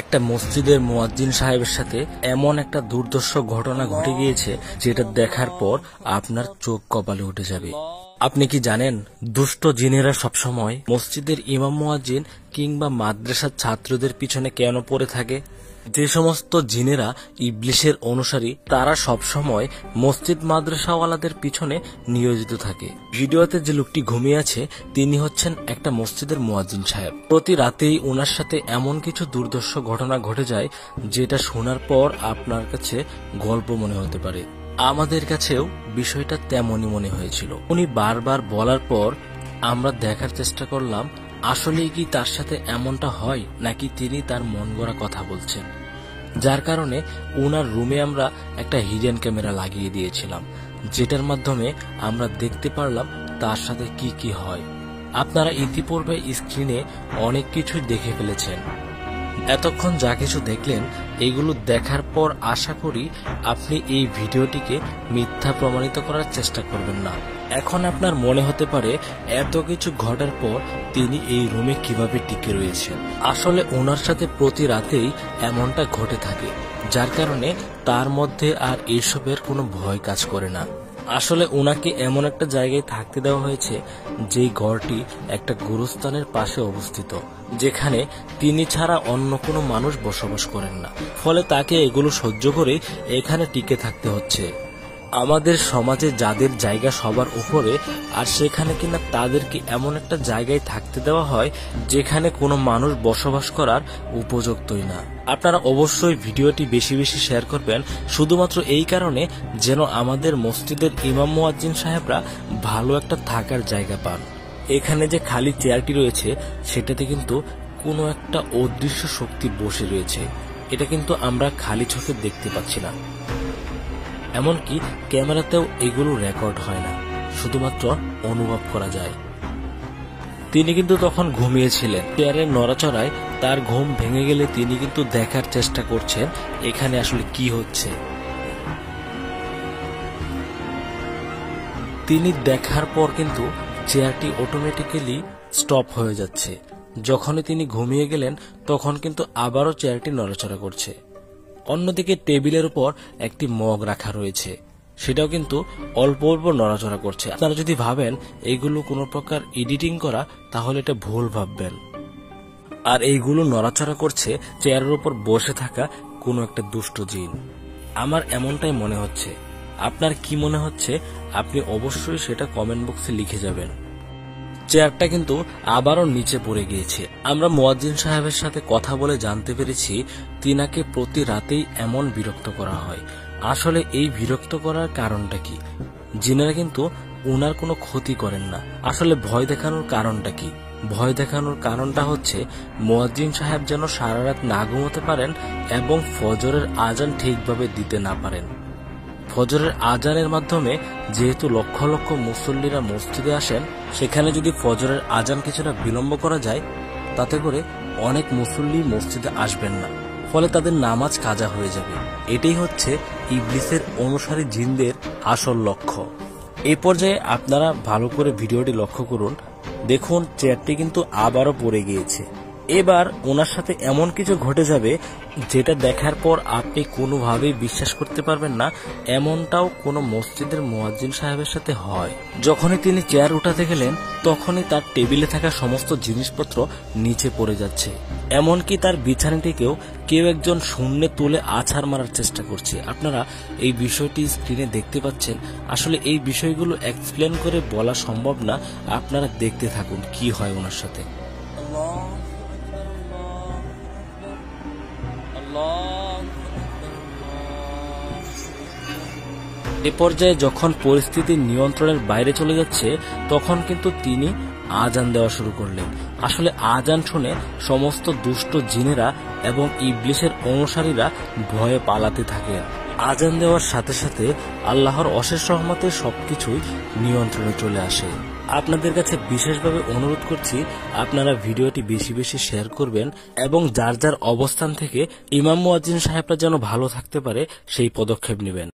একটা মসজিদের মুয়াজ্জিন সাহেবের সাথে এমন একটা দুর্দর্শ ঘটনা ঘটে গিয়েছে যেটা দেখার পর আপনার চোখ কপালে উঠে যাবে। আপনি কি জানেন দুষ্ট জিনেরা সবসময় মসজিদের ইমাম মুয়াজ্জিন কিংবা মাদ্রাসার ছাত্রদের পিছনে কেন পড়ে থাকে? যে সমস্ত জিনেরা ইবলিসের অনুসারী তারা সবসময় মসজিদ মাদ্রাসাওয়ালাদের পিছনে নিয়োজিত থাকে। ভিডিওতে যে লোকটি ঘুমিয়ে আছে তিনি হচ্ছেন একটা মসজিদের মুয়াজ্জিন সাহেব। প্রতি রাতেই ওনার সাথে এমন কিছু দুর্দর্শ ঘটনা ঘটে যায় যেটা শোনার পর আপনার কাছে গল্প মনে হতে পারে। আমাদের কাছেও বিষয়টা তেমনই মনে হয়েছিল। উনি বারবার বলার পর আমরা দেখার চেষ্টা করলাম আসলেই কি তার সাথে এমনটা হয় নাকি তিনি তার মন গড়া কথা বলছেন। যার কারণে ওনার রুমে আমরা একটা হিডেন ক্যামেরা লাগিয়ে দিয়েছিলাম, যেটার মাধ্যমে আমরা দেখতে পারলাম তার সাথে কি কি হয়। আপনারা ইতিপূর্বে স্ক্রিনে অনেক কিছু দেখে ফেলেছেন। এতক্ষণ যা কিছু দেখলেন এগুলো দেখার পর আশা করি আপনি এই ভিডিওটিকে মিথ্যা প্রমাণিত করার চেষ্টা করবেন না। এখন আপনার মনে হতে পারে এত কিছু ঘটার পর তিনি এই রুমে কিভাবে টিকে রয়েছেন। আসলে ওনার সাথে প্রতি রাতেই এমনটা ঘটে থাকে, যার কারণে তার মধ্যে আর এসবের কোনো ভয় কাজ করে না। আসলে ওনাকে এমন একটা জায়গায় থাকতে দেওয়া হয়েছে যেই ঘরটি একটা গুরুস্থানের পাশে অবস্থিত, যেখানে তিনি ছাড়া অন্য কোনো মানুষ বসবাস করেন না। ফলে তাকে এগুলো সহ্য করে এখানে টিকে থাকতে হচ্ছে। আমাদের সমাজে যাদের জায়গা সবার উপরে আর সেখানে কিনা তাদেরকে এমন একটা জায়গায় থাকতে দেওয়া হয় যেখানে কোনো মানুষ বসবাস করার উপযুক্তই না। আপনারা অবশ্যই ভিডিওটি বেশি বেশি শেয়ার করবেন শুধুমাত্র এই কারণে যেন আমাদের মসজিদের ইমাম মুয়াজ্জিন সাহেবরা ভালো একটা থাকার জায়গা পান। এখানে যে খালি চেয়ারটি রয়েছে সেটাতে কিন্তু কোনো একটা অদৃশ্য শক্তি বসে রয়েছে। এটা কিন্তু আমরা খালি চোখে দেখতে পাচ্ছি না, এমনকি ক্যামেরাতেও এগুলো রেকর্ড হয় না, শুধুমাত্র অনুভব করা যায়। তিনি কিন্তু তখন ঘুমিয়েছিলেন। চেয়ারের নড়াচড়ায় তার ঘুম ভেঙে গেলে তিনি কিন্তু দেখার চেষ্টা করছেন এখানে আসলে কি হচ্ছে। তিনি দেখার পর কিন্তু চেয়ারটি অটোমেটিক্যালি স্টপ হয়ে যাচ্ছে। যখনই তিনি ঘুমিয়ে গেলেন তখন কিন্তু আবারও চেয়ারটি নড়াচড়া করছে। অন্যদিকে টেবিলের উপর একটি মগ রাখা রয়েছে, সেটাও কিন্তু অল্প অল্প নড়াচড়া করছে। আপনারা যদি ভাবেন এইগুলো কোনো প্রকার এডিটিং করা তাহলে এটা ভুল ভাববেন। আর এইগুলো নড়াচড়া করছে চেয়ারের উপর বসে থাকা কোনো একটা দুষ্ট জিন। আমার এমনটাই মনে হচ্ছে। আপনার কি মনে হচ্ছে আপনি অবশ্যই সেটা কমেন্ট বক্সে লিখে যাবেন। চেয়ারটা কিন্তু আবারও নিচে পড়ে গিয়েছে। আমরা মুয়াজ্জিন সাহেবের সাথে কথা বলে জানতে পেরেছি তিনাকে প্রতি রাতেই এমন বিরক্ত করা হয়। আসলে এই বিরক্ত করার কারণটা কি? জিনেরা কিন্তু ওনার কোনো ক্ষতি করেন না। আসলে ভয় দেখানোর কারণটা কি? ভয় দেখানোর কারণটা হচ্ছে মুয়াজ্জিন সাহেব যেন সারা রাত না ঘুমোতে পারেন এবং ফজরের আজান ঠিকভাবে দিতে না পারেন। ফজরের আজানের মাধ্যমে যেহেতু লক্ষ লক্ষ মুসল্লিরা মসজিদে আসেন, সেখানে যদি ফজরের আজান কিছুটা বিলম্ব করা যায় তাতে করে অনেক মুসল্লি মসজিদে আসবেন না, ফলে তাদের নামাজ কাজা হয়ে যাবে। এটাই হচ্ছে ইবলিসের অনুসারী জিনদের আসল লক্ষ্য। এই পর্যায়ে আপনারা ভালো করে ভিডিওটি লক্ষ্য করুন। দেখুন চেয়ারটি কিন্তু আবারও পড়ে গিয়েছে। এবার ওনার সাথে এমন কিছু ঘটে যাবে যেটা দেখার পর আপনি কোনোভাবেই বিশ্বাস করতে পারবেন না এমনটাও কোনো মসজিদের মুয়াজ্জিন সাহেবের সাথে হয়। যখনই তিনি চেয়ার উঠাতে গেলেন তখনই তার টেবিলে থাকা সমস্ত জিনিসপত্র নিচে পড়ে যাচ্ছে। এমনকি তার বিছানাটিকেও কেউ একজন শূন্যে তুলে আছাড় মারার চেষ্টা করছে। আপনারা এই বিষয়টি স্ক্রিনে দেখতে পাচ্ছেন। আসলে এই বিষয়গুলো এক্সপ্লেন করে বলা সম্ভব না, আপনারা দেখতে থাকুন কি হয় ওনার সাথে। এ পর্যায়ে যখন পরিস্থিতি নিয়ন্ত্রণের বাইরে চলে যাচ্ছে তখন কিন্তু তিনি আজান দেওয়া শুরু করলেন। আসলে আজান শুনে সমস্ত দুষ্ট জিনেরা এবং ইবলিসের অনুসারীরা ভয়ে পালাতে থাকেন। আজান দেওয়ার সাথে সাথে আল্লাহর অশেষ রহমতে সবকিছুই নিয়ন্ত্রণে চলে আসে। আপনাদের কাছে বিশেষভাবে অনুরোধ করছি আপনারা ভিডিওটি বেশি বেশি শেয়ার করবেন এবং যার যার অবস্থান থেকে ইমাম মুয়াজ্জিন সাহেবরা যেন ভালো থাকতে পারে সেই পদক্ষেপ নেবেন।